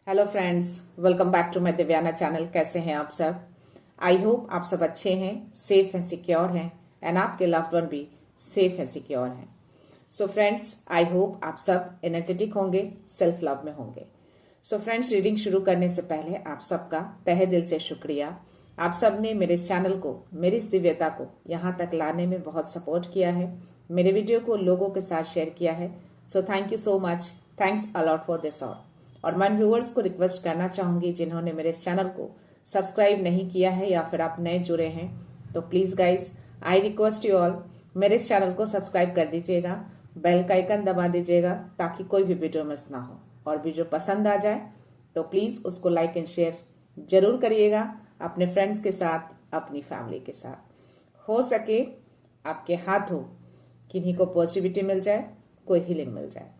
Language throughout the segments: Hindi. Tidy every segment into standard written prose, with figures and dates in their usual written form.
Hello friends, welcome back to my Divyana channel. कैसे हैं आप सब? आई होप आप सब अच्छे हैं, सेफ हैं, सिक्योर हैं एंड आपके लव्ड वन भी सेफ हैं, सिक्योर हैं। सो फ्रेंड्स, आई होप आप सब एनर्जेटिक होंगे, सेल्फ लव में होंगे। सो फ्रेंड्स, रीडिंग शुरू करने से पहले आप सबका तहे दिल से शुक्रिया। आप सब ने मेरे इस चैनल को, मेरी इस दिव्यता को यहाँ तक लाने में बहुत सपोर्ट किया है, मेरे वीडियो को लोगों के साथ शेयर किया है। So thank you so much, thanks a lot for this all. और मैं व्यूअर्स को रिक्वेस्ट करना चाहूंगी जिन्होंने मेरे इस चैनल को सब्सक्राइब नहीं किया है या फिर आप नए जुड़े हैं, तो please guys I request you all, मेरे इस चैनल को सब्सक्राइब कर दीजिएगा, बेल का आइकन दबा दीजिएगा ताकि कोई भी वीडियो मिस ना हो। और वीडियो पसंद आ जाए तो प्लीज उसको लाइक एंड शेयर जरूर करिएगा अपने फ्रेंड्स के साथ, अपनी फैमिली के साथ। हो सके आपके हाथ हो किन्हीं को पॉजिटिविटी मिल जाए, कोई हीलिंग मिल जाए।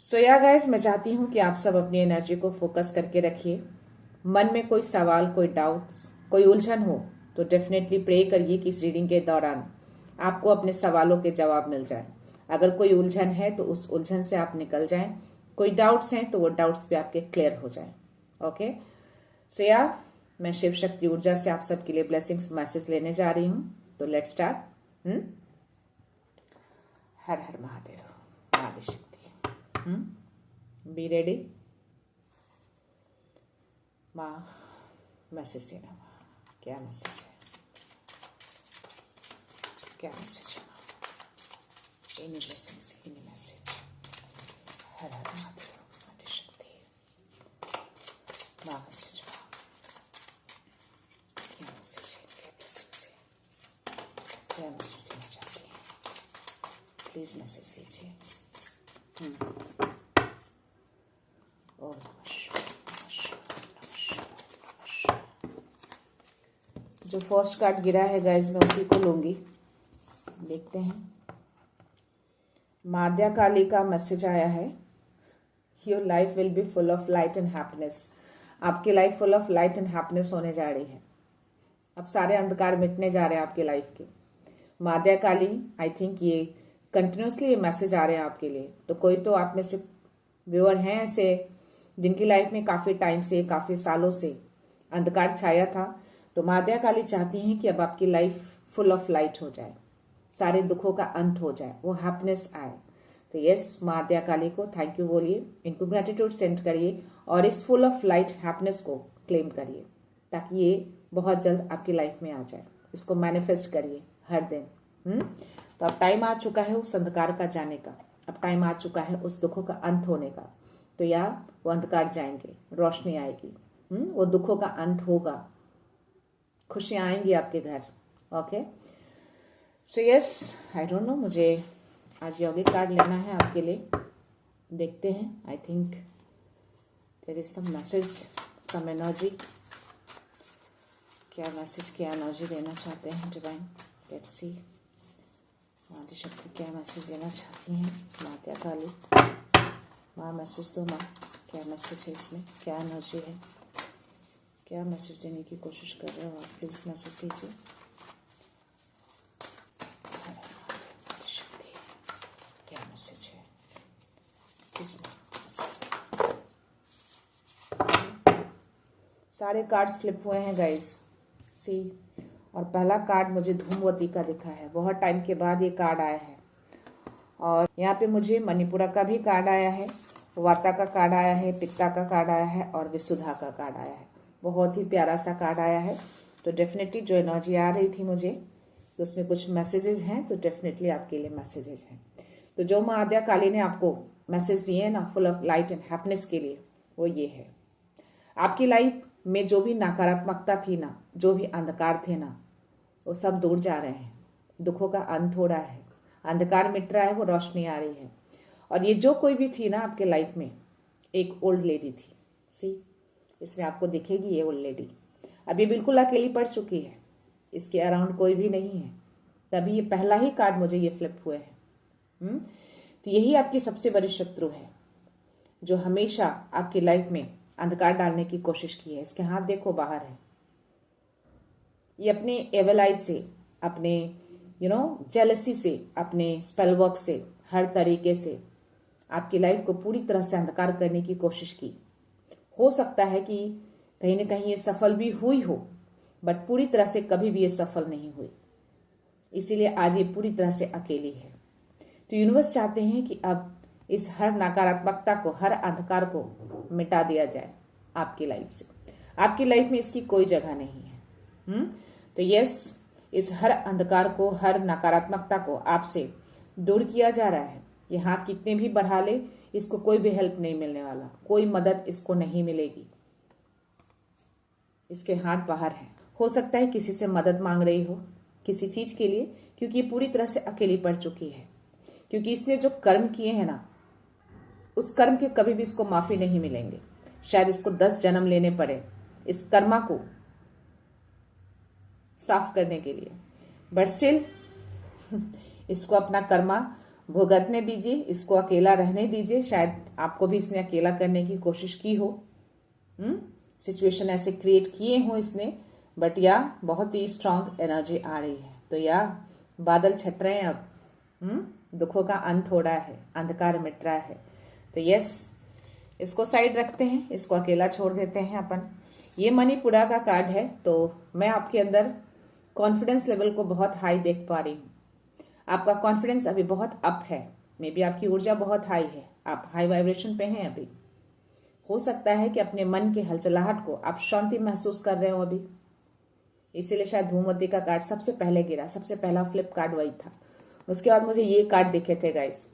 सो या गाइस, मैं चाहती हूं कि आप सब अपनी एनर्जी को फोकस करके रखिए। मन में कोई सवाल, कोई डाउट्स, कोई उलझन हो तो डेफिनेटली प्रे करिए कि इस रीडिंग के दौरान आपको अपने सवालों के जवाब मिल जाए। अगर कोई उलझन है तो उस उलझन से आप निकल जाएं, कोई डाउट्स हैं तो वो डाउट्स भी आपके क्लियर हो जाएं। ओके, सो या मैं शिव शक्ति ऊर्जा से आप सबके लिए ब्लेसिंग्स मैसेज लेने जा रही हूँ। तो let's start. Her her Mahadev, Adishakti. Be ready माँ, मैसेज देना माँ। क्या मैसेज है, क्या मैसेज है माँ? इन्हीं ब्लेसिंग्स, इन्हीं मैसेज। हर हर महादेव, आदिशक्ति माँ, मैसेज माँ। क्या मैसेज है, क्या ब्लेसिंग्स है, क्या मैसेज देना चाहती हैं? प्लीज मैसेज दीजिए। ओम नमः शिवाय, नमः शिवाय, नमः शिवाय, नमः शिवाय। जो फर्स्ट कार्ड गिरा है गाइस, मैं उसी को लूंगी। देखते हैं। माद्या काली का मैसेज आया है, your life will be full of light and happiness. आपकी life full of light and happiness होने जा रही है। अब सारे अंधकार मिटने जा रहे हैं आपकी लाइफ के। माद्या काली, आई थिंक ये कंटिन्यूसली ये मैसेज आ रहे हैं आपके लिए। तो कोई तो आप में से व्यूअर हैं ऐसे जिनकी लाइफ में काफी टाइम से, काफी सालों से अंधकार छाया था। तो माद्या काली चाहती हैं कि अब आपकी लाइफ फुल ऑफ लाइट हो जाए, सारे दुखों का अंत हो जाए, वो हैप्पीनेस आए। तो यस, माद्या काली को थैंक यू बोलिए, इनको ग्रेटिट्यूड सेंड करिए और इस फुल ऑफ लाइट हैप्पीनेस को क्लेम करिए ताकि ये बहुत जल्द आपकी लाइफ में आ जाए। इसको मैनिफेस्ट करिए हर दिन। तो अब टाइम आ चुका है उस अंधकार का जाने का, अब टाइम आ चुका है उस दुखों का अंत होने का। तो या वो अंधकार जाएंगे, रोशनी आएगी, वो दुखों का अंत होगा, खुशियां आएंगी आपके घर। Okay, so yes, I don't know, मुझे आज यौगिक कार्ड लेना है आपके लिए। देखते हैं। I think there is some message, some energy. क्या मैसेज, क्या एनर्जी देना चाहते हैं डिवाइन? Let's see. आदिशक्ति क्या मैसेज देना चाहती हैं? माता काली माँ, मैसेज दो माँ। क्या मैसेज है इसमें, क्या एनर्जी है, क्या मैसेज देने की कोशिश कर रहे हो आप? प्लीज मैसेज दीजिए। आदिशक्ति क्या मैसेज है इसमें? सारे कार्ड्स फ्लिप हुए हैं गाइस, सी। और पहला कार्ड मुझे धूमवती का दिखा है, बहुत टाइम के बाद ये कार्ड आया है। और यहाँ पे मुझे मणिपुरा का भी कार्ड आया है, वाता का कार्ड आया है, पित्ता का कार्ड आया है और विशुद्धा का कार्ड आया है। बहुत ही प्यारा सा कार्ड आया है। तो डेफिनेटली जो एनर्जी आ रही थी मुझे, तो उसमें कुछ मैसेजेस हैं, तो डेफिनेटली आपके लिए मैसेजेस हैं। तो जो माँ आद्या काली ने आपको मैसेज दिए हैं ना, full of light and happiness के लिए, वो ये है। आपकी लाइफ में जो भी नकारात्मकता थी ना, जो भी अंधकार थे ना, वो सब दूर जा रहे हैं। दुखों का अंत हो रहा है, अंधकार मिट रहा है, वो रोशनी आ रही है। और ये जो कोई भी थी ना आपके लाइफ में, एक ओल्ड लेडी थी, सी, इसमें आपको दिखेगी ये ओल्ड लेडी। अभी बिल्कुल अकेली पड़ चुकी है, इसके अराउंड कोई भी नहीं है। तभी ये पहला ही कार्ड मुझे ये फ्लिप हुए हैं। तो यही आपकी सबसे बड़ी शत्रु है, जो हमेशा आपकी लाइफ में अंधकार डालने की कोशिश की है। इसके हाथ देखो बाहर है। ये अपने एवल आई से, अपने जेलसी से, अपने स्पेल वर्क से, हर तरीके से आपकी लाइफ को पूरी तरह से अंधकार करने की कोशिश की। हो सकता है कि कहीं ना कहीं ये सफल भी हुई हो, बट पूरी तरह से कभी भी ये सफल नहीं हुई, इसीलिए आज ये पूरी तरह से अकेली है। तो यूनिवर्स चाहते हैं कि अब इस हर नकारात्मकता को, हर अंधकार को मिटा दिया जाए आपकी लाइफ से। आपकी लाइफ में इसकी कोई जगह नहीं है। तो यस, इस हर अंधकार को, हर नकारात्मकता को आपसे दूर किया जा रहा है। ये हाथ कितने भी बढ़ा ले, इसको कोई भी हेल्प नहीं मिलने वाला, कोई मदद इसको नहीं मिलेगी। इसके हाथ बाहर है। हो सकता है किसी से मदद मांग रही हो किसी चीज के लिए, क्योंकि ये पूरी तरह से अकेली पड़ चुकी है। क्योंकि इसने जो कर्म किए हैं ना, उस कर्म के कभी भी इसको माफी नहीं मिलेंगे। शायद इसको 10 जन्म लेने पड़े इस कर्मा को साफ करने के लिए, बट स्टिल इसको अपना कर्मा भुगतने दीजिए, इसको अकेला रहने दीजिए। शायद आपको भी इसने अकेला करने की कोशिश की हो, सिचुएशन ऐसे क्रिएट किए हो इसने, बट या बहुत ही स्ट्रांग एनर्जी आ रही है। तो या बादल छट रहे हैं अब, दुखों का अंत हो रहा है, अंधकार मिट रहा है। तो यस, इसको साइड रखते हैं, इसको अकेला छोड़ देते हैं अपन। ये मणिपुरा का कार्ड है। तो मैं आपके अंदर कॉन्फिडेंस लेवल को बहुत हाई देख पा रही हूँ। आपका कॉन्फिडेंस अभी बहुत अप है, मे बी आपकी ऊर्जा बहुत हाई है, आप हाई वाइब्रेशन पे हैं अभी। हो सकता है कि अपने मन की हलचलाहट को आप शांति महसूस कर रहे हो अभी, इसीलिए शायद धूमवती का कार्ड सबसे पहले गिरा। सबसे पहला फ्लिप कार्ड वही था। उसके बाद मुझे ये कार्ड दिखे थे गाइस।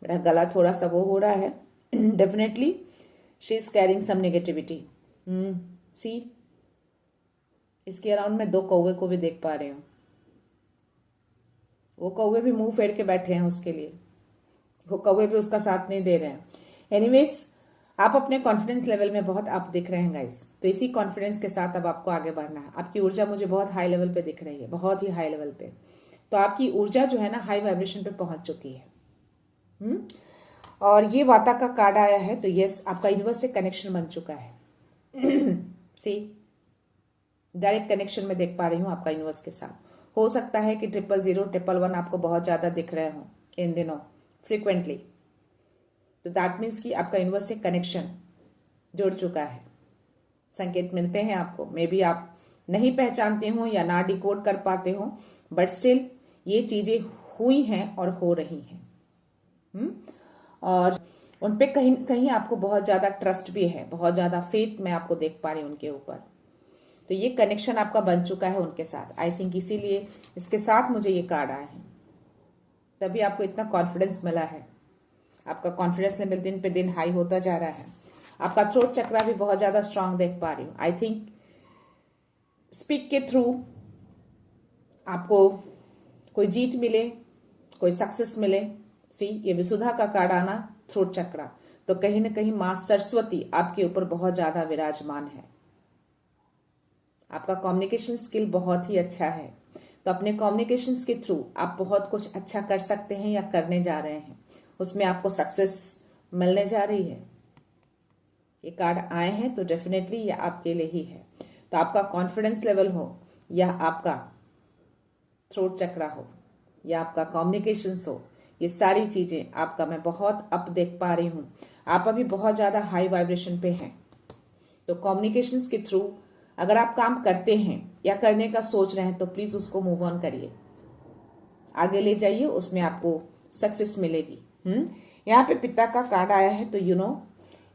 मेरा गला थोड़ा सा वो हो रहा है। Definitely she is carrying some negativity. See, इसके अराउंड में 2 कौवे को भी देख पा रही हूँ। वो कौवे भी मुंह फेर के बैठे हैं उसके लिए, वो कौवे भी उसका साथ नहीं दे रहे हैं। एनीवेज, आप अपने कॉन्फिडेंस लेवल में बहुत अप दिख रहे हैं गाइस। तो इसी कॉन्फिडेंस के साथ अब आपको आगे बढ़ना है। आपकी ऊर्जा मुझे बहुत हाई लेवल पे दिख रही है, बहुत ही हाई लेवल पे। तो आपकी ऊर्जा जो है ना, हाई वाइब्रेशन पे पहुंच चुकी है। और ये वाता का कार्ड आया है। तो यस, आपका यूनिवर्स से कनेक्शन बन चुका है। सी, डायरेक्ट कनेक्शन में देख पा रही हूँ आपका यूनिवर्स के साथ। हो सकता है कि 000, 111 आपको बहुत ज्यादा दिख रहे हो इन दिनों फ्रीक्वेंटली। तो दैट मीन्स कि आपका यूनिवर्स से कनेक्शन जुड़ चुका है। संकेत मिलते हैं आपको, मे बी आप नहीं पहचानते हो या ना डिकोड कर पाते हो, बट स्टिल ये चीजें हुई हैं और हो रही हैं। और उन पे कहीं कहीं आपको बहुत ज्यादा ट्रस्ट भी है, बहुत ज्यादा फेथ मैं आपको देख पा रही हूँ उनके ऊपर। तो ये कनेक्शन आपका बन चुका है उनके साथ। आई थिंक इसीलिए इसके साथ मुझे ये कार्ड आए हैं, तभी आपको इतना कॉन्फिडेंस मिला है। आपका कॉन्फिडेंस लेवल दिन पे दिन हाई होता जा रहा है। आपका थ्रोट चक्रा भी बहुत ज्यादा स्ट्रांग देख पा रही हूँ। आई थिंक स्पीक के थ्रू आपको कोई जीत मिले, कोई सक्सेस मिले। सी, ये विसुधा का कार्ड आना, थ्रोट चक्रा, तो कहीं ना कहीं मां सरस्वती आपके ऊपर बहुत ज्यादा विराजमान है। आपका कम्युनिकेशन स्किल बहुत ही अच्छा है। तो अपने कम्युनिकेशन के थ्रू आप बहुत कुछ अच्छा कर सकते हैं या करने जा रहे हैं, उसमें आपको सक्सेस मिलने जा रही है। ये कार्ड आए हैं तो डेफिनेटली ये आपके लिए ही है। तो आपका कॉन्फिडेंस लेवल हो या आपका थ्रोट चक्रा हो या आपका कम्युनिकेशन हो, ये सारी चीजें आपका मैं बहुत अप देख पा रही हूँ। आप अभी बहुत ज्यादा हाई वाइब्रेशन पे हैं। तो कम्युनिकेशन के थ्रू अगर आप काम करते हैं या करने का सोच रहे हैं तो प्लीज उसको मूव ऑन करिए, आगे ले जाइए, उसमें आपको सक्सेस मिलेगी। यहाँ पे पिता का कार्ड आया है। तो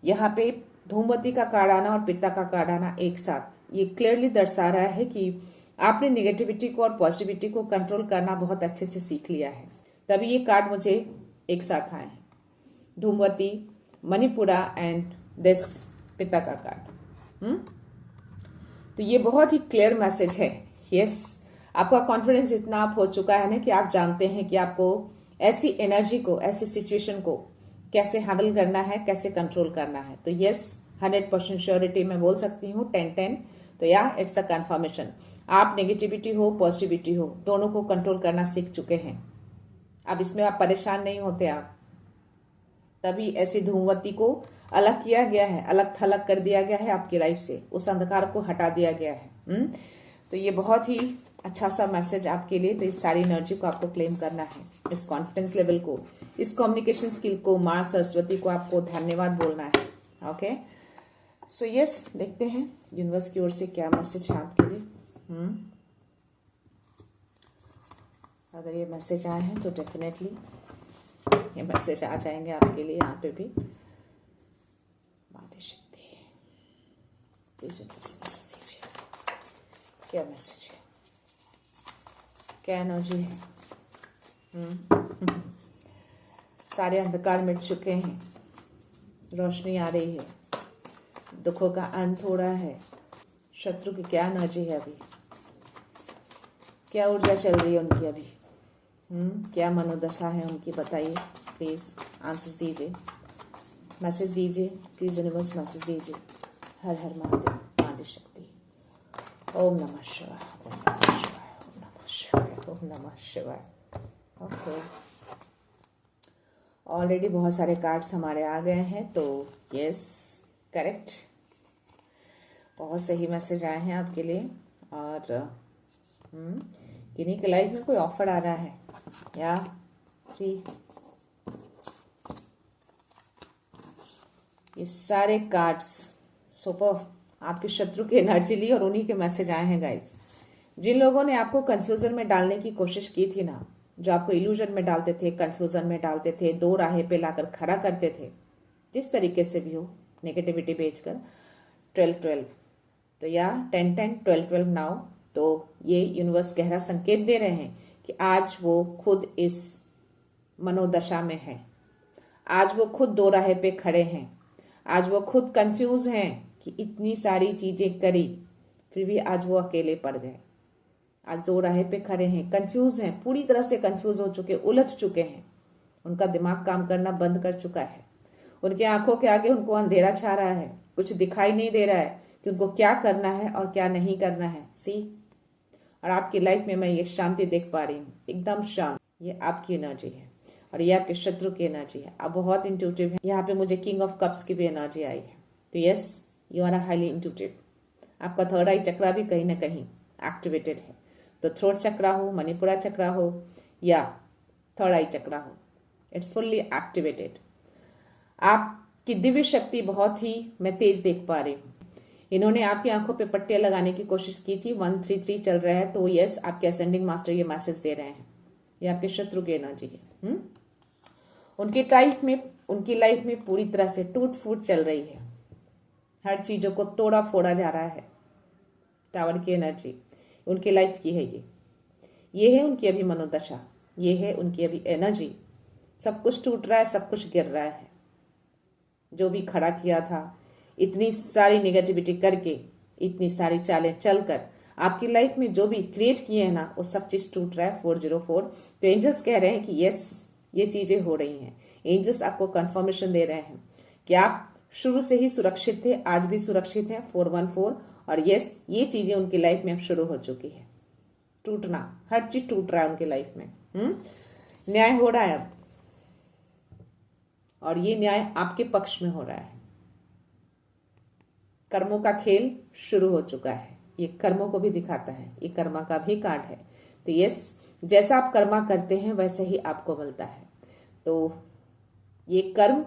यहाँ पे धूमवती का कार्ड आना और पिता का कार्ड आना एक साथ, ये क्लियरली दर्शा रहा है कि आपने नेगेटिविटी को और पॉजिटिविटी को कंट्रोल करना बहुत अच्छे से सीख लिया है, तभी ये कार्ड मुझे एक साथ आए हैं। धूमवती, मणिपुरा एंड दिस पिता का कार्ड। तो ये बहुत ही क्लियर मैसेज है। यस, आपका कॉन्फिडेंस इतना अप हो चुका है ना कि आप जानते हैं कि आपको ऐसी एनर्जी को, ऐसी सिचुएशन को कैसे हैंडल करना है, कैसे कंट्रोल करना है। तो यस, 100% श्योरिटी में बोल सकती हूँ 10-10। तो या इट्स अ कंफर्मेशन, आप नेगेटिविटी हो पॉजिटिविटी हो दोनों को कंट्रोल करना सीख चुके हैं। अब इसमें आप परेशान नहीं होते आप, तभी ऐसी धूमवती को अलग किया गया है, अलग थलग कर दिया गया है आपकी लाइफ से, उस अंधकार को हटा दिया गया है। तो ये बहुत ही अच्छा सा मैसेज आपके लिए। तो इस सारी एनर्जी को आपको क्लेम करना है, इस कॉन्फिडेंस लेवल को, इस कम्युनिकेशन स्किल को, माँ सरस्वती को आपको धन्यवाद बोलना है। ओके, सो यस, देखते हैं यूनिवर्स की ओर से क्या मैसेज है आपके लिए। अगर ये मैसेज आए हैं तो डेफिनेटली ये मैसेज आ जाएंगे आपके लिए। यहाँ पे भी माता शक्ति, प्लीज मैसेज दीजिए, क्या मैसेज है, क्या एनर्जी है। सारे अंधकार मिट चुके हैं, रोशनी आ रही है, दुखों का अंत हो रहा है। शत्रु की क्या एनर्जी है अभी, क्या ऊर्जा चल रही है उनकी अभी, क्या मनोदशा है उनकी, बताइए प्लीज, आंसर्स दीजिए, मैसेज दीजिए प्लीज यूनिवर्स, मैसेज दीजिए। हर हर महादेव, माता शक्ति। ओम नमः शिवाय, ओम नमः शिवाय, ओम नमः शिवाय, ओम नमः शिवाय। ओके, ऑलरेडी बहुत सारे कार्ड्स हमारे आ गए हैं, तो यस, करेक्ट, बहुत सही मैसेज आए हैं आपके लिए। और किन्हीं के लाइफ में कोई ऑफर आ रहा है, या सी ये सारे कार्ड्स सुपर आपके शत्रु की एनर्जी ली और उन्हीं के मैसेज आए हैं गाइस। जिन लोगों ने आपको कंफ्यूजन में डालने की कोशिश की थी ना, जो आपको इल्यूजन में डालते थे, कंफ्यूजन में डालते थे, दो राहे पे लाकर खड़ा करते थे, जिस तरीके से भी हो, नेगेटिविटी बेचकर 12-12, तो या 10-10, 12-12 नाउ। तो ये यूनिवर्स गहरा संकेत दे रहे हैं कि आज वो खुद इस मनोदशा में है, आज वो खुद दो राहे पे खड़े हैं, आज वो खुद कंफ्यूज हैं कि इतनी सारी चीजें करी फिर भी आज वो अकेले पड़ गए। आज दो राहे पे खड़े हैं, कंफ्यूज हैं, पूरी तरह से कंफ्यूज हो चुके, उलझ चुके हैं, उनका दिमाग काम करना बंद कर चुका है, उनकी आंखों के आगे उनको अंधेरा छा रहा है, कुछ दिखाई नहीं दे रहा है कि उनको क्या करना है और क्या नहीं करना है। सी, और आपकी लाइफ में मैं ये शांति देख पा रही हूँ, एकदम शांत। ये आपकी एनर्जी है और ये आपके शत्रु की एनर्जी है। आप बहुत इंट्यूटिव है। यहाँ पे मुझे किंग ऑफ कप्स की भी एनर्जी आई है। तो yes, you are highly intuitive. आपका थर्ड आई चक्रा भी कहीं ना कहीं एक्टिवेटेड है। तो थ्रोट चक्रा हो, मणिपुरा चक्रा हो या थर्ड आई चक्रा हो, इट्स फुल्ली एक्टिवेटेड। आपकी दिव्य शक्ति बहुत ही मैं तेज देख पा रही हूँ। इन्होंने आपकी आंखों पे पट्टियां लगाने की कोशिश की थी, 133 चल रहा है। तो यस, आपके असेंडिंग मास्टर ये मैसेज दे रहे हैं, ये आपके शत्रु की एनर्जी है। उनकी लाइफ में पूरी तरह से टूट फूट चल रही है, हर चीजों को तोड़ा फोड़ा जा रहा है। टावर की एनर्जी उनकी लाइफ की है, ये है उनकी अभी मनोदशा, ये है उनकी अभी एनर्जी। सब कुछ टूट रहा है, सब कुछ गिर रहा है। जो भी खड़ा किया था, इतनी सारी नेगेटिविटी करके, इतनी सारी चालें चलकर आपकी लाइफ में जो भी क्रिएट किए हैं ना, वो सब चीज टूट रहा है। 404। तो एंजल्स कह रहे हैं कि यस, ये चीजें हो रही हैं। एंजल्स आपको कंफर्मेशन दे रहे हैं कि आप शुरू से ही सुरक्षित थे, आज भी सुरक्षित हैं। 414। और यस, ये चीजें उनकी लाइफ में अब शुरू हो चुकी है। टूटना, हर चीज टूट रहा है उनकी लाइफ में। न्याय हो रहा है अब, और ये न्याय आपके पक्ष में हो रहा है। कर्मों का खेल शुरू हो चुका है। ये कर्मों को भी दिखाता है, ये कर्मा का भी कार्ड है। तो यस, जैसा आप कर्मा करते हैं वैसे ही आपको मिलता है। तो ये कर्म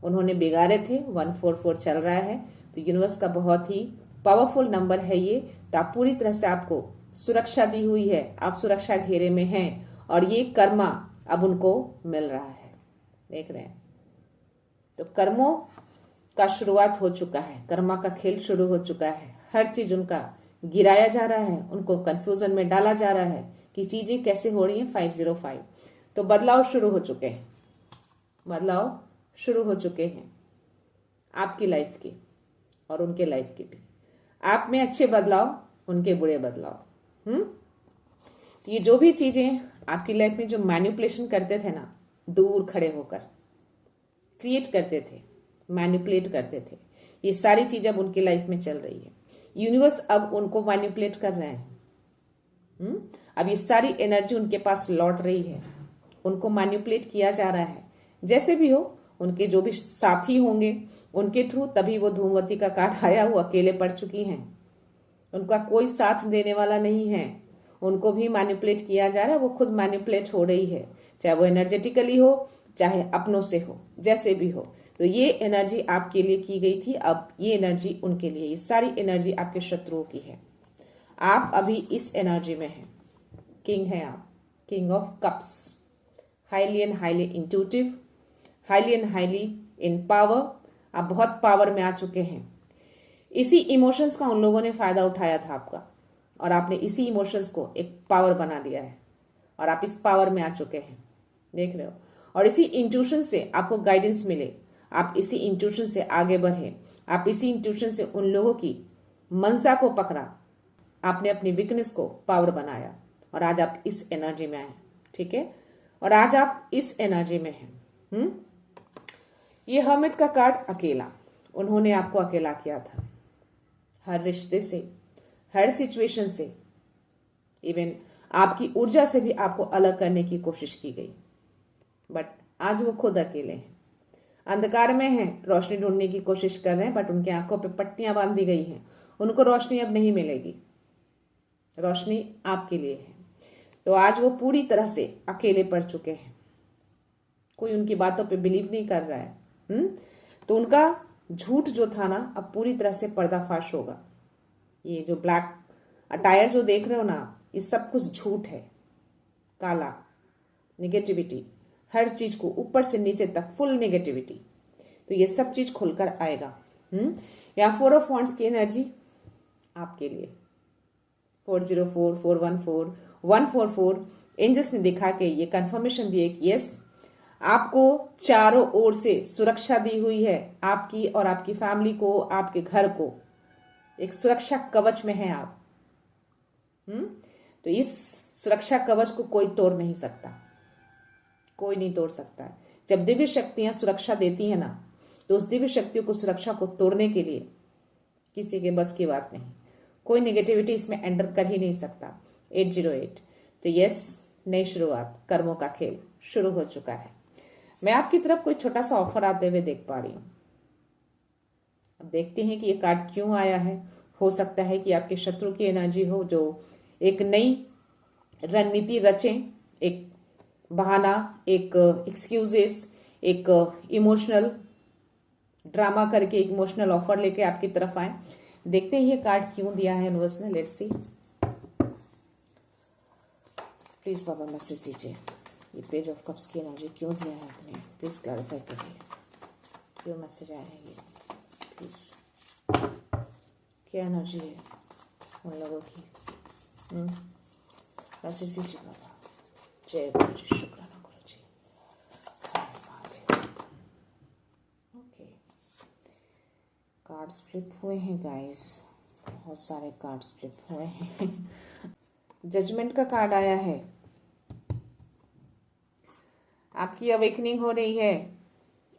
उन्होंने बिगाड़े थे। 144 चल रहा है। तो यूनिवर्स का बहुत ही पावरफुल नंबर है ये। तो आप पूरी तरह से, आपको सुरक्षा दी हुई है, आप सुरक्षा घेरे में हैं, और ये कर्मा अब उनको मिल रहा है। देख रहे हैं, तो कर्मों का शुरुआत हो चुका है, कर्मा का खेल शुरू हो चुका है। हर चीज उनका गिराया जा रहा है, उनको कंफ्यूजन में डाला जा रहा है कि चीजें कैसे हो रही हैं। 505। तो बदलाव शुरू हो चुके हैं, बदलाव शुरू हो चुके हैं आपकी लाइफ के और उनके लाइफ के भी। आप में अच्छे बदलाव, उनके बुरे बदलाव। तो ये जो भी चीजें आपकी लाइफ में जो मैनिपुलेशन करते थे ना, दूर खड़े होकर क्रिएट करते थे, मैनिपुलेट करते थे, ये सारी चीजें अब उनकी लाइफ में चल रही है। यूनिवर्स अब उनको मैनिपुलेट कर रहे हैं। अब ये सारी एनर्जी उनके पास लौट रही है, उनको मैनिपुलेट किया जा रहा है। जैसे भी हो, उनके जो भी साथी होंगे उनके थ्रू, तभी वो धूमवती का कार्ड आया, वो अकेले पड़ चुकी हैं। उनका कोई साथ देने वाला नहीं है, उनको भी मैनिपुलेट किया जा रहा है, वो खुद मैनिपुलेट हो रही है, चाहे वो एनर्जेटिकली हो चाहे अपनों से हो, जैसे भी हो। तो ये एनर्जी आपके लिए की गई थी, अब ये एनर्जी उनके लिए, ये सारी एनर्जी आपके शत्रुओं की है। आप अभी इस एनर्जी में हैं, किंग हैं आप, king of cups, highly and highly intuitive, highly and highly in power. आप बहुत पावर में आ चुके हैं। इसी इमोशंस का उन लोगों ने फायदा उठाया था आपका, और आपने इसी इमोशंस को एक पावर बना दिया है, और आप इस पावर में आ चुके हैं, देख रहे हो। और इसी इंट्यूशन से आपको गाइडेंस मिले, आप इसी इंट्यूशन से आगे बढ़े, आप इसी इंट्यूशन से उन लोगों की मनसा को पकड़ा, आपने अपनी वीकनेस को पावर बनाया, और आज आप इस एनर्जी में आए, ठीक है। और आज आप इस एनर्जी में हैं। ये हर्मिट का कार्ड अकेला, उन्होंने आपको अकेला किया था, हर रिश्ते से, हर सिचुएशन से, इवन आपकी ऊर्जा से भी आपको अलग करने की कोशिश की गई, बट आज वो खुद अकेले हैं, अंधकार में हैं, रोशनी ढूंढने की कोशिश कर रहे हैं, बट उनकी आंखों पे पट्टियां बांध दी गई हैं, उनको रोशनी अब नहीं मिलेगी। रोशनी आपके लिए है। तो आज वो पूरी तरह से अकेले पड़ चुके हैं, कोई उनकी बातों पे बिलीव नहीं कर रहा है। तो उनका झूठ जो था ना, अब पूरी तरह से पर्दाफाश होगा। ये जो ब्लैक अटायर जो देख रहे हो ना, ये सब कुछ झूठ है, काला, नेगेटिविटी, हर चीज को ऊपर से नीचे तक फुल नेगेटिविटी। तो ये सब चीज खुलकर आएगा। या 4 ऑफ वॉन्ड्स की एनर्जी आपके लिए, 404, 414, 144 एंजल्स ने दिखा के ये कंफर्मेशन दिए कि यस, आपको चारों ओर से सुरक्षा दी हुई है, आपकी और आपकी फैमिली को, आपके घर को एक सुरक्षा कवच में है आप। तो इस सुरक्षा कवच को कोई तोड़ नहीं सकता, कोई नहीं तोड़ सकता है। जब दिव्य शक्तियां सुरक्षा देती है ना, तो उस दिव्य शक्तियों को, सुरक्षा को तोड़ने के लिए किसी के बस की बात नहीं, कोई नेगेटिविटी इसमें एंटर कर ही नहीं सकता। 808। तो यस, नई शुरुआत, कर्मों का खेल शुरू हो चुका है। मैं आपकी तरफ कोई छोटा सा ऑफर आते हुए देख पा रही हूं। अब देखते हैं कि ये कार्ड क्यों आया है। हो सकता है कि आपके शत्रु की एनर्जी हो, जो एक नई रणनीति रचें, एक बहाना, एक एक्सक्यूजेस, एक इमोशनल ड्रामा करके, इमोशनल ऑफर लेके आपकी तरफ आए। देखते हैं ये कार्ड क्यों दिया है यूनिवर्स ने। Let's see. Please Baba message दीजिए, ये पेज ऑफ कप्स की एनर्जी क्यों दिया है आपने, प्लीज क्लैरिफाई करिए, क्यों मैसेज आया है ये, प्लीज। क्या एनर्जी है उन लोगों की, मैसेज दीजिए बाबा। जय गुरु जी, शुक्राना गुरु जी। ओके, कार्ड्स फ्लिप हुए हैं गाइस, बहुत सारे कार्ड्स फ्लिप हुए हैं। जजमेंट का कार्ड आया है, आपकी अवेकनिंग हो रही है,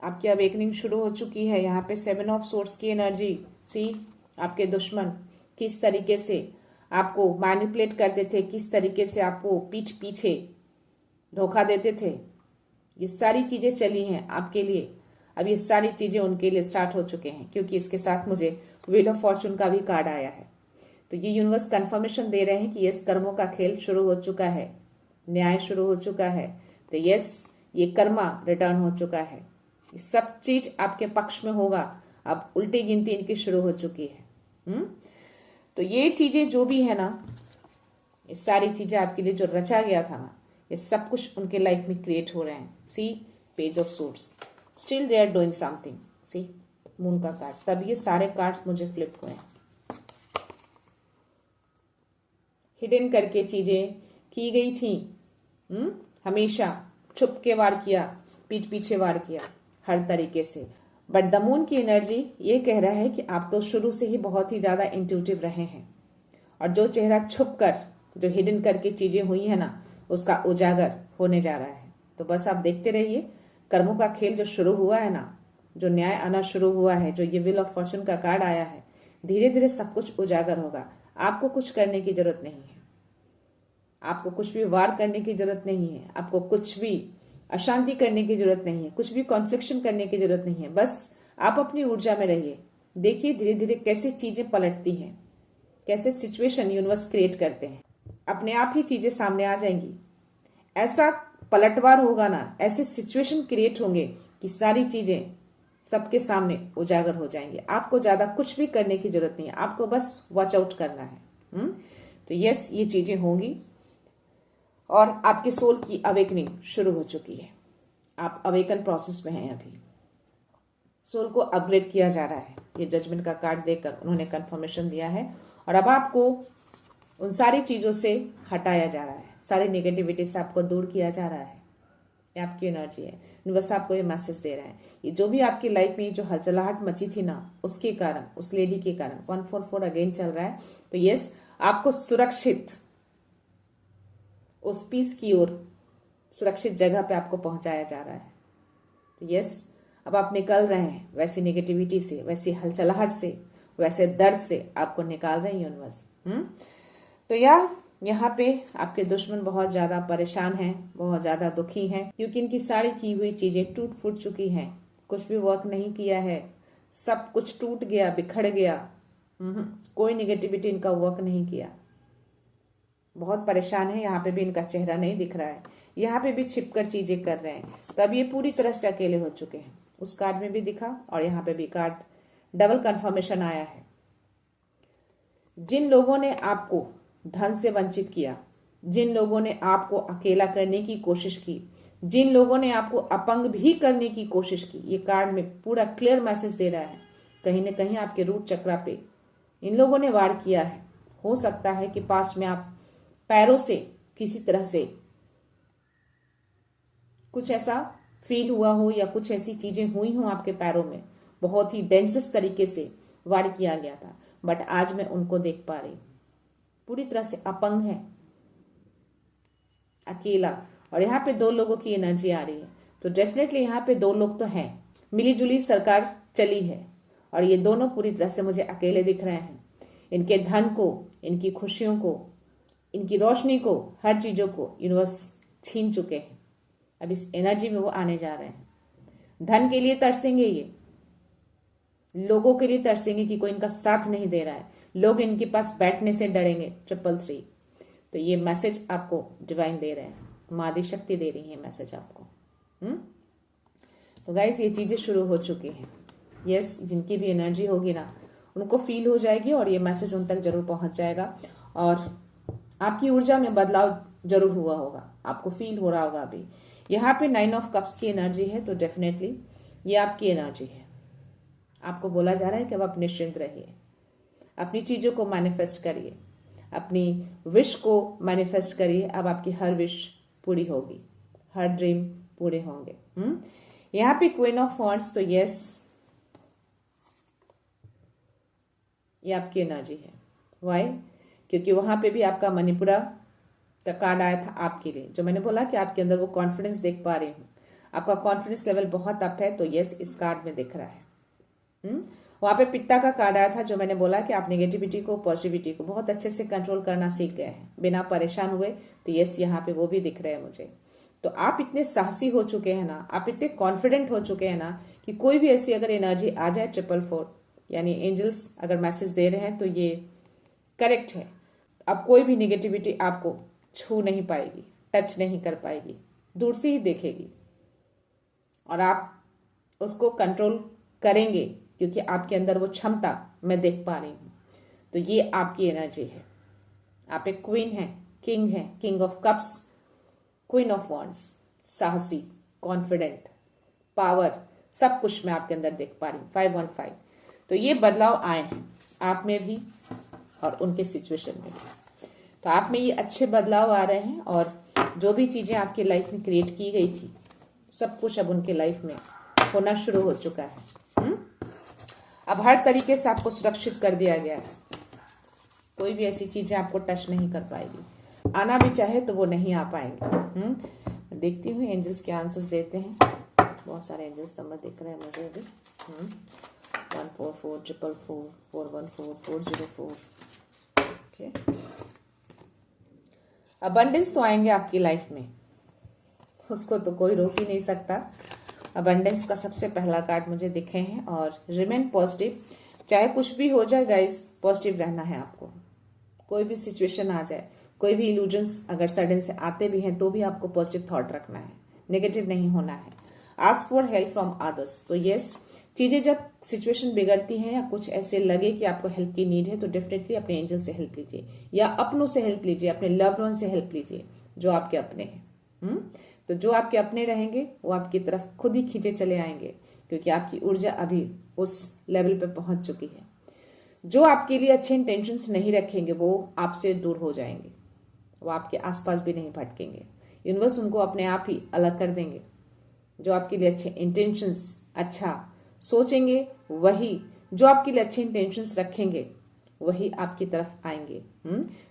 आपकी अवेकनिंग शुरू हो चुकी है। यहाँ पे 7 ऑफ सोर्ड्स की एनर्जी। सी, आपके दुश्मन किस तरीके से आपको मैनिपुलेट करते थे, किस तरीके से आपको पीठ पीछे धोखा देते थे, ये सारी चीजें चली हैं आपके लिए। अब ये सारी चीजें उनके लिए स्टार्ट हो चुके हैं, क्योंकि इसके साथ मुझे व्हील ऑफ फॉर्चून का भी कार्ड आया है। तो ये यूनिवर्स कंफर्मेशन दे रहे हैं कि यस, कर्मों का खेल शुरू हो चुका है, न्याय शुरू हो चुका है। तो यस, ये कर्मा रिटर्न हो चुका है, ये सब चीज आपके पक्ष में होगा। अब उल्टी गिनती इनकी शुरू हो चुकी है। तो ये चीजें जो भी है ना, ये सारी चीजें आपके लिए जो रचा गया था ना, ये सब कुछ उनके लाइफ में क्रिएट हो रहे हैं। See, page of swords, still they are doing something. See, moon का कार्ड, तब ये सारे कार्ड्स मुझे फ्लिप हुए। हिडन करके चीजें की गई थी, हमेशा छुप के वार किया, पीठ पीछे वार किया, हर तरीके से। बट द मून की एनर्जी ये कह रहा है कि आप तो शुरू से ही बहुत ही ज्यादा इंट्यूटिव रहे हैं, और जो चेहरा छुप कर, जो हिडन करके चीजें हुई है ना, उसका उजागर होने जा रहा है। तो बस आप देखते रहिए, कर्मों का खेल जो शुरू हुआ है ना, जो न्याय आना शुरू हुआ है, जो ये व्हील ऑफ फॉर्चून का कार्ड आया है, धीरे धीरे सब कुछ उजागर होगा। आपको कुछ करने की जरूरत नहीं है, आपको कुछ भी वार करने की जरूरत नहीं है, आपको कुछ भी अशांति करने की जरूरत नहीं है, कुछ भी कॉन्फ्लिक्शन करने की जरूरत नहीं है। बस आप अपनी ऊर्जा में रहिए, देखिए धीरे धीरे कैसे चीजें पलटती हैं, कैसे सिचुएशन यूनिवर्स क्रिएट करते हैं। अपने आप ही चीजें सामने आ जाएंगी। ऐसा पलटवार होगा ना, ऐसे सिचुएशन क्रिएट होंगे कि सारी चीजें सबके सामने उजागर हो जाएंगे। आपको ज्यादा कुछ भी करने की जरूरत नहीं है, आपको बस वॉच आउट करना है। तो यस, ये चीजें होंगी और आपके सोल की अवेकनिंग शुरू हो चुकी है। आप अवेकन प्रोसेस में हैं अभी। सोल को अपग्रेड किया जा रहा है। ये जजमेंट का कार्ड देकर उन्होंने कंफर्मेशन दिया है और अब आपको उन सारी चीजों से हटाया जा रहा है, सारी नेगेटिविटी से आपको दूर किया जा रहा है। ये आपकी एनर्जी है। यूनिवर्स आपको ये मैसेज दे रहा है। ये जो भी आपकी लाइफ में जो हलचलाहट मची थी ना, उसके कारण, उस लेडी के कारण 144 अगेन चल रहा है। तो यस, आपको सुरक्षित उस पीस की ओर, सुरक्षित जगह पे आपको पहुंचाया जा रहा है। तो यस, अब आप निकल रहे हैं वैसी नेगेटिविटी से, वैसी हलचलाहट से, वैसे दर्द से आपको निकाल रहे हैं यूनिवर्स। तो यहाँ पे आपके दुश्मन बहुत ज्यादा परेशान हैं, बहुत ज्यादा दुखी हैं, क्योंकि इनकी सारी की हुई चीजें टूट फूट चुकी हैं। कुछ भी वर्क नहीं किया है, सब कुछ टूट गया, बिखर गया। कोई नेगेटिविटी इनका वर्क नहीं किया। बहुत परेशान है। यहाँ पे भी इनका चेहरा नहीं दिख रहा है, यहाँ पे भी छिपकर चीजें कर रहे हैं। तब ये पूरी तरह से अकेले हो चुके हैं। उस कार्ड में भी दिखा और यहाँ पे भी कार्ड डबल कंफर्मेशन आया है। जिन लोगों ने आपको धन से वंचित किया, जिन लोगों ने आपको अकेला करने की कोशिश की, जिन लोगों ने आपको अपंग भी करने की कोशिश की, ये कार्ड में पूरा क्लियर मैसेज दे रहा है। कहीं ना कहीं आपके रूट चक्रा पे इन लोगों ने वार किया है। हो सकता है कि पास्ट में आप पैरों से किसी तरह से कुछ ऐसा फील हुआ हो या कुछ ऐसी चीजें हुई हो आपके पैरों में, बहुत ही डेंजरस तरीके से वार किया गया था। बट आज मैं उनको देख पा रही, पूरी तरह से अपंग है, अकेला। और यहाँ पे दो लोगों की एनर्जी आ रही है। तो डेफिनेटली यहाँ पे दो लोग तो हैं, मिलीजुली सरकार चली है और ये दोनों पूरी तरह से मुझे अकेले दिख रहे हैं। इनके धन को, इनकी खुशियों को, इनकी रोशनी को, हर चीजों को यूनिवर्स छीन चुके हैं। अब इस एनर्जी में वो आने जा रहे हैं। धन के लिए तरसेंगे, ये लोगों के लिए तरसेंगे कि कोई इनका साथ नहीं दे रहा है, लोग इनके पास बैठने से डरेंगे। 333। तो ये मैसेज आपको डिवाइन दे रहे हैं, मादी शक्ति दे रही है मैसेज आपको। तो गाइस, ये चीजें शुरू हो चुकी हैं। यस, जिनकी भी एनर्जी होगी ना, उनको फील हो जाएगी और ये मैसेज उन तक जरूर पहुंच जाएगा और आपकी ऊर्जा में बदलाव जरूर हुआ होगा, आपको फील हो रहा होगा अभी। यहाँ पे 9 ऑफ कप्स की एनर्जी है। तो डेफिनेटली ये आपकी एनर्जी है। आपको बोला जा रहा है कि अब आप निश्चिंत रहिए, अपनी चीजों को मैनिफेस्ट करिए, अपनी विश को मैनिफेस्ट करिए। अब आपकी हर विश पूरी होगी, हर ड्रीम पूरे होंगे। यहाँ पे क्वीन ऑफ वॉन्ड्स। तो यस, ये आपकी एनर्जी है। वाई? क्योंकि वहां पे भी आपका मणिपुरा का कार्ड आया था आपके लिए, जो मैंने बोला कि आपके अंदर वो कॉन्फिडेंस देख पा रही हूँ, आपका कॉन्फिडेंस लेवल बहुत अप है। तो यस, इस कार्ड में दिख रहा है। वहां पे पित्ता का कार्ड आया था, जो मैंने बोला कि आप नेगेटिविटी को, पॉजिटिविटी को बहुत अच्छे से कंट्रोल करना सीख गए हैं, बिना परेशान हुए। तो यस, यहाँ पे वो भी दिख रहे हैं मुझे। तो आप इतने साहसी हो चुके हैं ना, आप इतने कॉन्फिडेंट हो चुके हैं ना कि कोई भी ऐसी अगर एनर्जी आ जाए, 444 यानी एंजल्स अगर मैसेज दे रहे हैं तो ये करेक्ट है। अब कोई भी नेगेटिविटी आपको छू नहीं पाएगी, टच नहीं कर पाएगी, दूर से ही देखेगी और आप उसको कंट्रोल करेंगे, क्योंकि आपके अंदर वो क्षमता मैं देख पा रही हूं। तो ये आपकी एनर्जी है। आप एक क्वीन हैं, किंग हैं, king of cups, queen of wands, साहसी, कॉन्फिडेंट, पावर, सब कुछ मैं आपके अंदर देख पा रही हूँ। 515। तो ये बदलाव आए हैं आप में भी और उनके सिचुएशन में भी। तो आप में ये अच्छे बदलाव आ रहे हैं और जो भी चीजें आपकी लाइफ में क्रिएट की गई थी, सब कुछ अब उनके लाइफ में होना शुरू हो चुका है। अब हर तरीके से आपको सुरक्षित कर दिया गया है। कोई भी ऐसी चीजें आपको टच नहीं कर पाएगी, आना भी चाहे तो वो नहीं आ पाएंगे। देखती हूँ एंजल्स के आंसर्स देते हैं। बहुत सारे एंजल्स नंबर दिख रहे हैं मुझे अभी। 144 444 414 404। ओके, अबंडेंस तो आएंगे आपकी लाइफ में, उसको तो कोई रोक ही नहीं सकता। अबंडेंस का सबसे पहला कार्ड मुझे दिखे हैं और रिमेन पॉजिटिव। चाहे कुछ भी हो जाए गाइस, पॉजिटिव रहना है आपको। कोई भी सिचुएशन आ जाए, कोई भी इल्यूजन्स अगर सडन से आते भी हैं तो भी आपको पॉजिटिव थॉट रखना है, नेगेटिव नहीं होना है। Ask for help from others. तो यस, चीजें जब सिचुएशन बिगड़ती हैं या कुछ ऐसे लगे कि आपको हेल्प की नीड है तो डेफिनेटली अपने एंजल से हेल्प लीजिए या अपनों से हेल्प लीजिए, अपने लव्ड वन से हेल्प लीजिए जो आपके अपने हैं। तो जो आपके अपने रहेंगे वो आपकी तरफ खुद ही खींचे चले आएंगे, क्योंकि आपकी ऊर्जा अभी उस लेवल पे पहुंच चुकी है। जो आपके लिए अच्छे इंटेंशंस नहीं रखेंगे वो आपसे दूर हो जाएंगे, वो आपके आसपास भी नहीं भटकेंगे। यूनिवर्स उनको अपने आप ही अलग कर देंगे। जो आपके लिए अच्छे इंटेंशंस, अच्छा सोचेंगे, वही जो आपके लिए अच्छे इंटेंशंस रखेंगे वही आपकी तरफ आएंगे।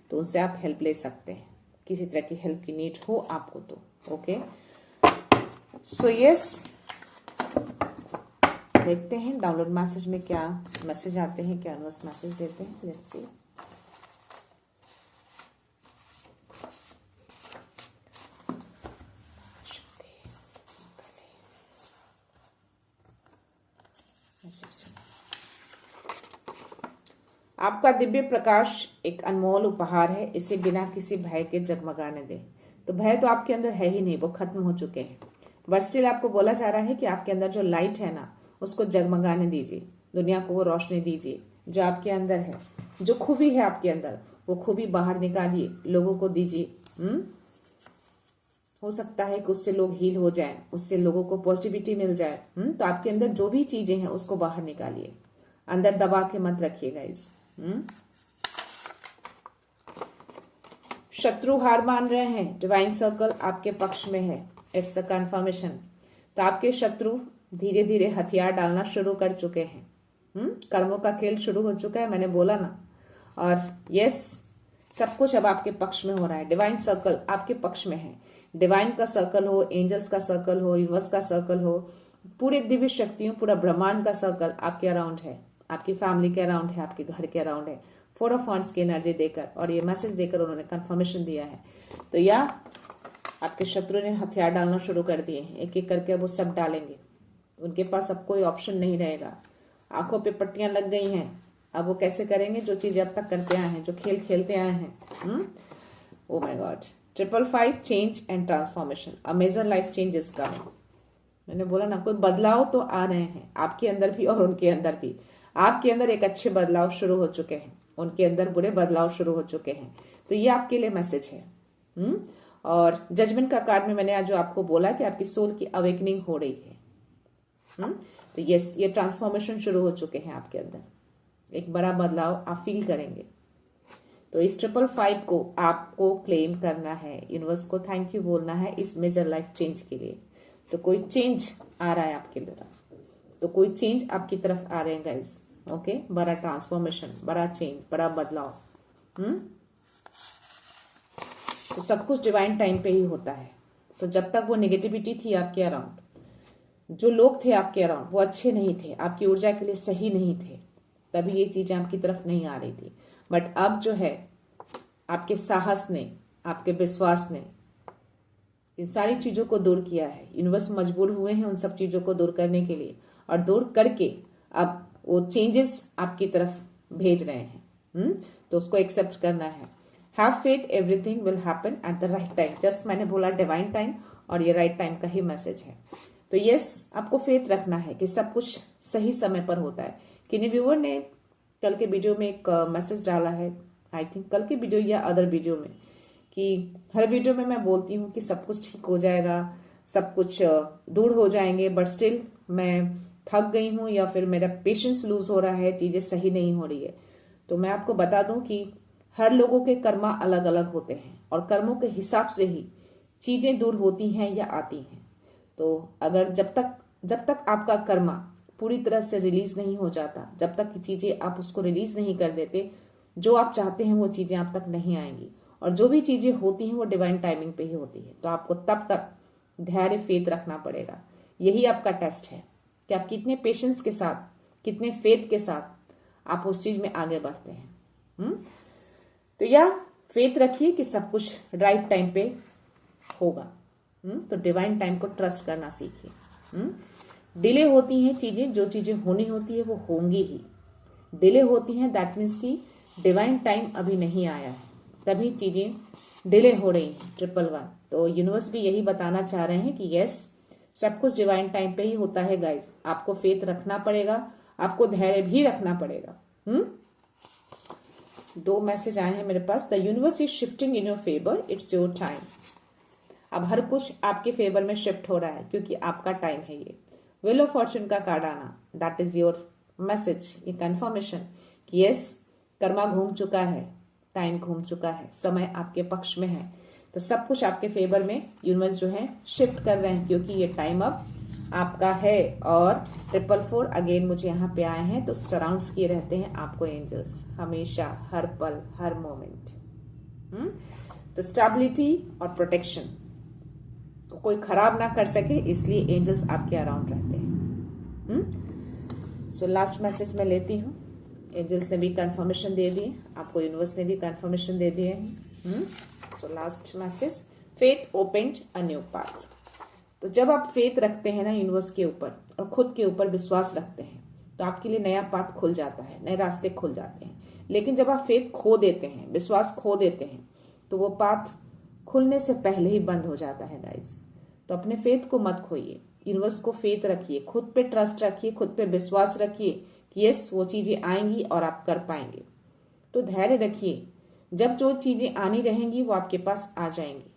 तो उनसे आप हेल्प ले सकते हैं, किसी तरह की हेल्प की नीड हो आपको तो। ओके, सो यस, देखते हैं डाउनलोड मैसेज में क्या मैसेज आते हैं, क्या यूनिवर्स मैसेज देते हैं। Let's see. आपका दिव्य प्रकाश एक अनमोल उपहार है, इसे बिना किसी भय के जगमगाने दें। तो भय तो आपके अंदर है ही नहीं, वो खत्म हो चुके हैं, बट स्टिल आपको बोला जा रहा है कि आपके अंदर जो लाइट है ना उसको जगमगाने दीजिए, दुनिया को वो रोशनी दीजिए जो आपके अंदर है। जो खूबी है आपके अंदर वो खूबी बाहर निकालिए, लोगों को दीजिए। हो सकता है कि उससे लोग हील हो जाएं, उससे लोगों को पॉजिटिविटी मिल जाए। तो आपके अंदर जो भी चीजें हैं उसको बाहर निकालिए, अंदर दबा के मत रखिए गाइस। शत्रु हार मान रहे हैं, डिवाइन सर्कल आपके पक्ष में है, इट्स अ कंफर्मेशन। तो आपके शत्रु धीरे धीरे हथियार डालना शुरू कर चुके हैं। कर्मों का खेल शुरू हो चुका है, मैंने बोला ना। और यस, सब कुछ अब आपके पक्ष में हो रहा है, डिवाइन सर्कल आपके पक्ष में है। डिवाइन का सर्कल हो, एंजल्स का सर्कल हो, यूनिवर्स का सर्कल हो, पूरे दिव्य शक्तियों, पूरा ब्रह्मांड का सर्कल आपके अराउंड है, आपकी फैमिली के अराउंड है, आपके घर के अराउंड है। 4 ऑफ वांड्स की एनर्जी देकर और ये मैसेज देकर उन्होंने कंफर्मेशन दिया है। तो या आपके शत्रु ने हथियार डालना शुरू कर दिए हैं, एक एक करके वो सब डालेंगे। उनके पास अब कोई ऑप्शन नहीं रहेगा। आंखों पे पट्टियां लग गई हैं, अब वो कैसे करेंगे जो चीजें अब तक करते आए हैं, जो खेल खेलते आए हैं। Oh my god, 555 change and transformation, a major life change is coming. मैंने बोला ना, कोई बदलाव तो आ रहे हैं आपके अंदर भी और उनके अंदर भी। आपके अंदर एक अच्छे बदलाव शुरू हो चुके हैं, उनके अंदर बुरे बदलाव शुरू हो चुके हैं। तो ये आपके लिए मैसेज है। और जजमेंट का कार्ड में मैंने आज जो आपको बोला कि आपकी सोल की अवेकनिंग हो रही है। तो यस, ये ट्रांसफॉर्मेशन शुरू हो चुके हैं आपके अंदर, एक बड़ा बदलाव आप फील करेंगे। तो इस 555 को आपको क्लेम करना है, यूनिवर्स को थैंक यू बोलना है इस मेजर लाइफ चेंज के लिए। तो कोई चेंज आ रहा है आपके तरफ, तो कोई चेंज आपकी तरफ आ रहे हैं गाइस। ओके, बड़ा ट्रांसफॉर्मेशन, बड़ा चेंज, बड़ा बदलाव। तो सब कुछ डिवाइन टाइम पे ही होता है। तो जब तक वो नेगेटिविटी थी आपके अराउंड, जो लोग थे आपके अराउंड वो अच्छे नहीं थे, आपकी ऊर्जा के लिए सही नहीं थे, तभी ये चीजें आपकी तरफ नहीं आ रही थी। बट अब जो है आपके साहस ने, आपके विश्वास ने इन सारी चीजों को दूर किया है। यूनिवर्स मजबूर हुए हैं उन सब चीजों को दूर करने के लिए, और दूर करके अब वो चेंजेस आपकी तरफ भेज रहे हैं। तो उसको एक्सेप्ट करना है। Have faith, everything will happen at the right time. Just मैंने बोला डिवाइन टाइम, और ये राइट टाइम का ही मैसेज है। तो यस, आपको फेथ रखना है कि सब कुछ सही समय पर होता है। किन्हीं व्यूअर ने कल के वीडियो में एक मैसेज डाला है, आई थिंक कल के वीडियो या अदर वीडियो में, कि हर वीडियो में मैं बोलती हूँ कि सब कुछ ठीक हो जाएगा, सब कुछ दूर हो जाएंगे, बट स्टिल मैं थक गई हूँ या फिर मेरा पेशेंस लूज हो रहा है, चीजें सही नहीं हो रही है। तो मैं आपको बता दूं कि हर लोगों के कर्मा अलग अलग होते हैं और कर्मों के हिसाब से ही चीजें दूर होती हैं या आती हैं। तो अगर जब तक आपका कर्मा पूरी तरह से रिलीज नहीं हो जाता, जब तक की चीजें आप उसको रिलीज नहीं कर देते, जो आप चाहते हैं वो चीजें आप तक नहीं आएंगी। और जो भी चीजें होती हैं वो डिवाइन टाइमिंग पे ही होती है। तो आपको तब तक धैर्य, फेथ रखना पड़ेगा। यही आपका टेस्ट है कि आप कितने पेशेंस के साथ, कितने फेथ के साथ आप उस चीज में आगे बढ़ते हैं। तो या फेथ रखिए कि सब कुछ राइट टाइम पे होगा। तो डिवाइन टाइम को ट्रस्ट करना सीखिए। डिले होती हैं चीजें, जो चीजें होनी होती है वो होंगी ही। डिले होती हैं दैट मीन्स कि डिवाइन टाइम अभी नहीं आया है, तभी चीजें डिले हो रही है 111। तो यूनिवर्स भी यही बताना चाह रहे हैं कि यस, सब कुछ डिवाइन टाइम पे ही होता है गाइस। आपको फेथ रखना पड़ेगा, आपको धैर्य भी रखना पड़ेगा। 2 मैसेज आए हैं मेरे पास। The universe is shifting in your favour, it's your time. अब हर कुछ आपके फेवर में शिफ्ट हो रहा है क्योंकि आपका टाइम है ये। व्हील ऑफ फॉर्चून का कार्ड आना, दैट इज योर मैसेज, ये कंफर्मेशन कि यस, कर्मा घूम चुका है, टाइम घूम चुका है, समय आपके पक्ष में है। तो सब कुछ आपके फेवर में यूनिवर्स जो है शिफ्ट कर रहे हैं क्योंकि ये टाइम अब आपका है। और 444 अगेन मुझे यहाँ पे आए हैं, तो सराउंड्स किए रहते हैं आपको एंजल्स हमेशा, हर पल, हर मोमेंट। तो स्टेबिलिटी और प्रोटेक्शन, तो कोई खराब ना कर सके इसलिए एंजल्स आपके अराउंड रहते हैं। सो लास्ट मैसेज मैं लेती हूँ। एंजल्स ने भी कंफर्मेशन दे दिए, आपको यूनिवर्स ने भी कंफर्मेशन दे दिए हैं। So last message, faith opened a new path. तो जब आप फेथ रखते हैं ना यूनिवर्स के ऊपर और खुद के ऊपर विश्वास रखते हैं तो आपके लिए नया पाथ खुल जाता है, नए रास्ते खुल जाते हैं। लेकिन जब आप फेथ खो देते हैं, विश्वास खो देते हैं, तो वो पाथ खुलने से पहले ही बंद हो जाता है गाइस। तो अपने फेथ को मत खोइए, यूनिवर्स को फेथ रखिए, खुद पे ट्रस्ट रखिए, खुद पे विश्वास रखिए कि यस, वो चीजें आएंगी और आप कर पाएंगे। तो धैर्य रखिए, जब जो चीजें आनी रहेंगी वो आपके पास आ जाएंगी।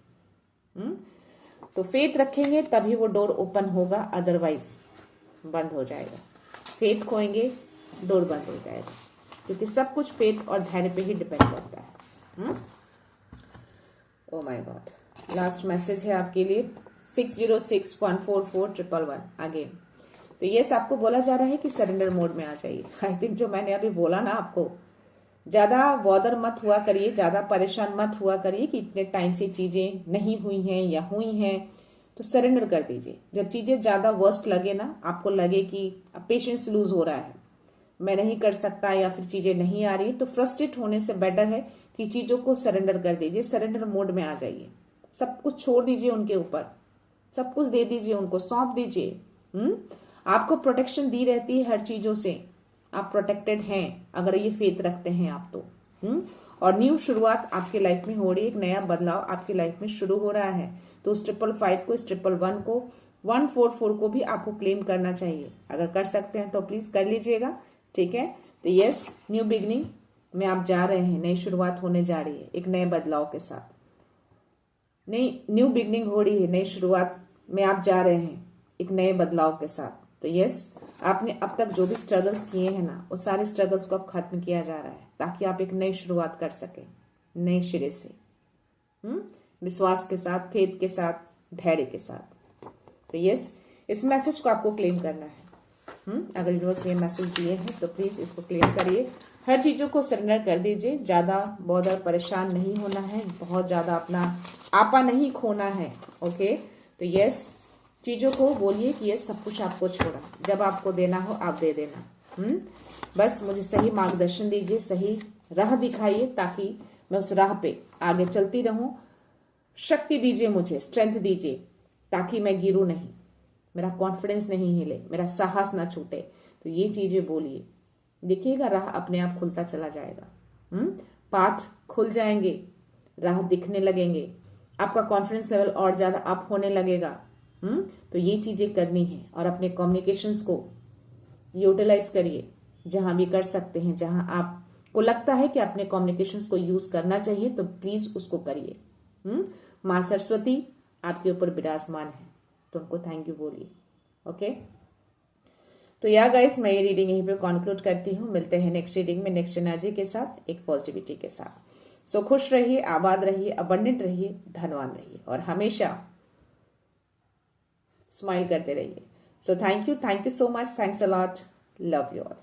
तो फेथ रखेंगे तभी वो डोर ओपन होगा, अदरवाइज बंद हो जाएगा। फेथ खोएंगे, डोर बंद हो जाएगा, क्योंकि सब कुछ फेथ और धैर्य पे ही डिपेंड करता है। ओ माय गॉड, लास्ट मैसेज है आपके लिए 60614411 अगेन। तो यस, आपको बोला जा रहा है कि सरेंडर मोड में आ जाइए। आई थिंक जो मैंने अभी बोला ना, आपको ज्यादा बॉदर मत हुआ करिए, ज्यादा परेशान मत हुआ करिए कि इतने टाइम से चीजें नहीं हुई हैं या हुई हैं, तो सरेंडर कर दीजिए। जब चीजें ज्यादा वर्स्ट लगे ना, आपको लगे कि पेशेंस लूज हो रहा है, मैं नहीं कर सकता या फिर चीजें नहीं आ रही, तो फ्रस्ट्रेट होने से बेटर है कि चीजों को सरेंडर कर दीजिए, सरेंडर मोड में आ जाइए। सब कुछ छोड़ दीजिए उनके ऊपर, सब कुछ दे दीजिए उनको, सौंप दीजिए। आपको प्रोटेक्शन दी रहती है हर चीजों से, आप प्रोटेक्टेड हैं अगर ये फेथ रखते हैं आप तो। और न्यू शुरुआत आपकी लाइफ में हो रही है, एक नया बदलाव आपकी लाइफ में शुरू हो रहा है। तो उस 555 को, इस 111 को, 144 को भी आपको क्लेम करना चाहिए। अगर कर सकते हैं तो प्लीज कर लीजिएगा, ठीक है। तो यस, न्यू बिगनिंग में आप जा रहे हैं, नई शुरुआत होने जा रही है एक नए बदलाव के साथ। नई न्यू बिगनिंग हो रही है, नई शुरुआत में आप जा रहे हैं एक नए बदलाव के साथ। तो यस, आपने अब तक जो भी स्ट्रगल्स किए हैं ना, वो सारे स्ट्रगल्स को अब खत्म किया जा रहा है ताकि आप एक नई शुरुआत कर सके, नए सिरे से, विश्वास के साथ, फेथ के साथ, धैर्य के साथ। तो यस, इस मैसेज को आपको क्लेम करना है। अगर यूनिवर्स ने मैसेज दिए हैं तो प्लीज इसको क्लेम करिए, हर चीजों को सरेंडर कर दीजिए। ज्यादा बहुत परेशान नहीं होना है, बहुत ज्यादा अपना आपा नहीं खोना है। ओके, तो यस, चीजों को बोलिए कि ये सब कुछ आपको छोड़ा, जब आपको देना हो आप दे देना। बस मुझे सही मार्गदर्शन दीजिए, सही राह दिखाइए ताकि मैं उस राह पे आगे चलती रहूं। शक्ति दीजिए मुझे, स्ट्रेंथ दीजिए ताकि मैं गिरूं नहीं, मेरा कॉन्फिडेंस नहीं हिले, मेरा साहस ना छूटे। तो ये चीजें बोलिए, देखिएगा राह अपने आप खुलता चला जाएगा। पाथ खुल जाएंगे, राह दिखने लगेंगे, आपका कॉन्फिडेंस लेवल और ज्यादा अप होने लगेगा। तो ये चीजें करनी है और अपने कम्युनिकेशंस को यूटिलाइज करिए जहां भी कर सकते हैं। जहां आपको लगता है कि अपने कम्युनिकेशंस को यूज करना चाहिए तो प्लीज उसको करिए। माँ सरस्वती आपके ऊपर विराजमान है, तो उनको थैंक यू बोलिए। ओके, तो या गाइस, मैं ये रीडिंग यहीं पे कंक्लूड करती हूँ। मिलते हैं नेक्स्ट रीडिंग में नेक्स्ट एनर्जी के साथ, एक पॉजिटिविटी के साथ। सो खुश रहिए, आबाद रहिए, अबंडेंट रहिए, धनवान रहिए और हमेशा स्माइल करते रहिए। So thank you so much, thanks a lot, love you all.